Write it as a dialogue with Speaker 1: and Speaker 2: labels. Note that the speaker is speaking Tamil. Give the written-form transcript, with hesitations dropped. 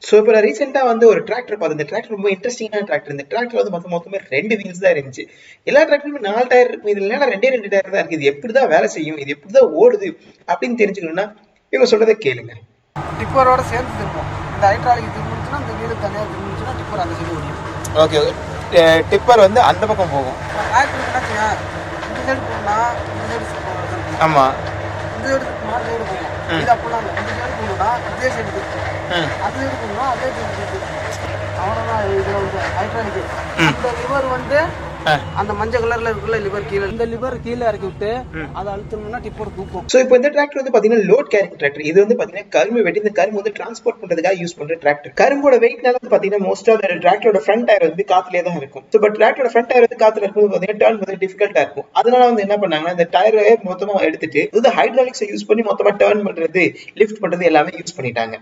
Speaker 1: ஸோ இப்போ நான் ரீசெண்டாக வந்து ஒரு டிராக்டர் பார்த்தேன். இந்த டிராக்டர் ரொம்ப இன்ட்ரெஸ்டிங்கான டிராக்டர். இந்த டிராக்டர் வந்து மொத்தமே 2 வீல்ஸ் தான் இருந்துச்சு. எல்லா டிராக்டருமே 4 டயர் இருக்கும். இதுல என்னடா 2 டயர் தான் இருக்கு. இது எப்படி தான் வேலை செய்யும், இது எப்படி தான் ஓடுது அப்படின்னு தெரிஞ்சுக்கணும்னா இவங்க சொல்றதை கேளுங்க.
Speaker 2: டிப்பரோட சேர்ந்து திரும்பும். இந்த ஹைட்ராலிக் திரும்பிச்சுன்னா இந்த வீடு தனியாக திரும்பிச்சுன்னா டிப்பர் அந்த சைடு ஓடியும்.
Speaker 1: ஓகே, டிப்பர் வந்து அந்த பக்கம் போகும்.
Speaker 2: டிராக்டர் என்னாச்சுங்க, இந்த சைடு போகணும்னா இந்த சைடு
Speaker 1: ஆமாம்,
Speaker 2: இந்த சைடு போகணும்னா சைடு போகும். இது அப்படிலாம் இல்லை, இந்த சைடு போகணும்னா இதே சைடு இருக்கும், அந்த சைடு போகணும்னா அதே சைடு இருக்கு. அவ்வளோதான். இதில் வந்து ஹைட்ராலிக் இந்த லிவர் வந்து அந்த மஞ்சள் கலர்ல இருக்குல்ல லிவர், கீழே இந்த லிவர் கீழே இறக்கி விட்டு அதை அழுத்தணும்னா டிப்பர் தூக்கும்.
Speaker 1: ஸோ இப்போ இந்த டிராக்டர் வந்து பாத்தீங்கன்னா லோட் கேரிங் டிராக்டர். இது வந்து பாத்தீங்கன்னா கரும்பு வெட்டி இந்த கரும்பு வந்து டிரான்ஸ்போர்ட் பண்றதுக்காக யூஸ் பண்ற டிராக்டர். கரும்போட வெயிட்னால வந்து பாத்தீங்கன்னா மோஸ்ட் ஆஃப் டிராக்டரோட ஃப்ரண்ட் டயர் வந்து காத்துலயே தான் இருக்கும். ஸோ பட் டிராக்டரோட ஃப்ரண்ட் டயர் வந்து காத்துல இருக்கும்போது பாத்தீங்கன்னா டர்ன் வந்து டிஃபிகல்ட்டா இருக்கும். அதனால வந்து என்ன பண்ணாங்கன்னா இந்த டயரை மொத்தமா எடுத்துட்டு இது ஹைட்ராலிக்ஸை யூஸ் பண்ணி மொத்தமா டர்ன் பண்றது, லிஃப்ட் பண்றது எல்லாமே யூஸ் பண்ணிட்டாங்க.